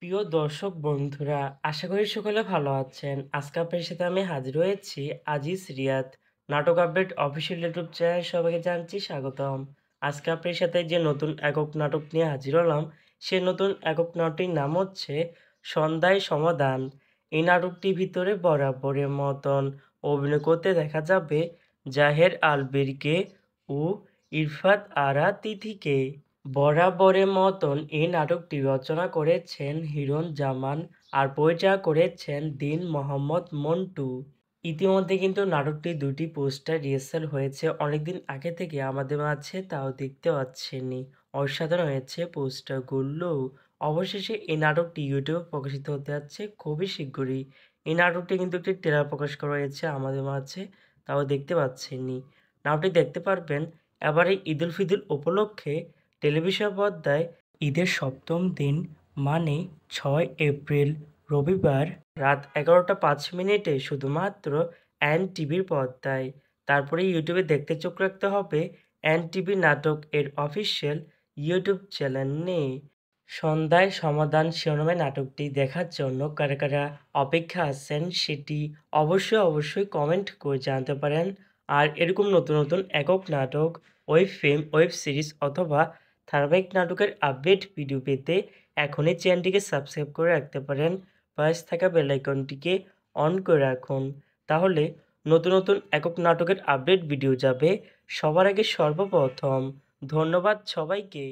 প্রিয় দর্শক বন্ধুরা, আশা করি সকলে ভালো আছেন। আজকে আপনার সাথে আমি হাজির হয়েছি আজিজ রিয়াদ। নাটক আপডেট অফিসিয়াল ইউটিউব চ্যানেল সবাইকে জানাচ্ছি স্বাগতম। আজকে আপনার সাথে যে নতুন একক নাটক নিয়ে হাজির হলাম, সে নতুন একক নাটকটির নাম হচ্ছে সন্ধ্যায় সমাধান। এই নাটকটির ভিতরে বরাবরের মতন অভিনয় করতে দেখা যাবে জাহের আলবেরকে ও ইরফাত আরা তিথিকে। বরাবরের মতন এই নাটকটি রচনা করেছেন হিরণ জামান আর পরিচালনা করেছেন দীন মোহাম্মদ মন্টু। ইতিমধ্যে কিন্তু নাটকটির ২টি পোস্টার রিহার্সাল হয়েছে অনেকদিন আগে থেকে আমাদের মাঝে, তাও দেখতে পাচ্ছেনই। অসাধারণ হয়েছে পোস্টারগুলো। অবশেষে এই নাটকটি ইউটিউবে প্রকাশিত হতে যাচ্ছে খুবই শীঘ্রই। এই নাটকটি কিন্তু একটি ট্রেলার প্রকাশ করা হয়েছে আমাদের মাঝে, তাও দেখতে পাচ্ছেনই। নাটকটি দেখতে পারবেন এবারে ঈদুল ফিতর উপলক্ষে টেলিভিশন পর্দায় ঈদের ৭ম দিন মানে ৬ এপ্রিল রবিবার রাত ১১টা ৫ মিনিটে শুধুমাত্র এনটিভির পর্দায়। তারপরে ইউটিউবে দেখতে চোখ রাখতে হবে এনটিভি নাটক এর অফিসিয়াল ইউটিউব চ্যানেলে। সন্ধ্যায় সমাধান শিরোনামে নাটকটি দেখার জন্য কারা কারা অপেক্ষা আছেন সেটি অবশ্যই কমেন্ট করে জানাতে পারেন। আর এরকম নতুন নতুন একক নাটক, ওয়েব ফিল্ম, ওয়েব সিরিজ অথবা ধারাবাহিক নাটকের আপডেট ভিডিও পেতে এখনই চ্যানেলটিকে সাবস্ক্রাইব করে রাখতে পারেন। পাশে থাকা বেল আইকনটিকে অন করে রাখুন। তাহলে নতুন নতুন একক নাটকের আপডেট ভিডিও যাবে সবার আগে সর্বপ্রথম। ধন্যবাদ সবাইকে।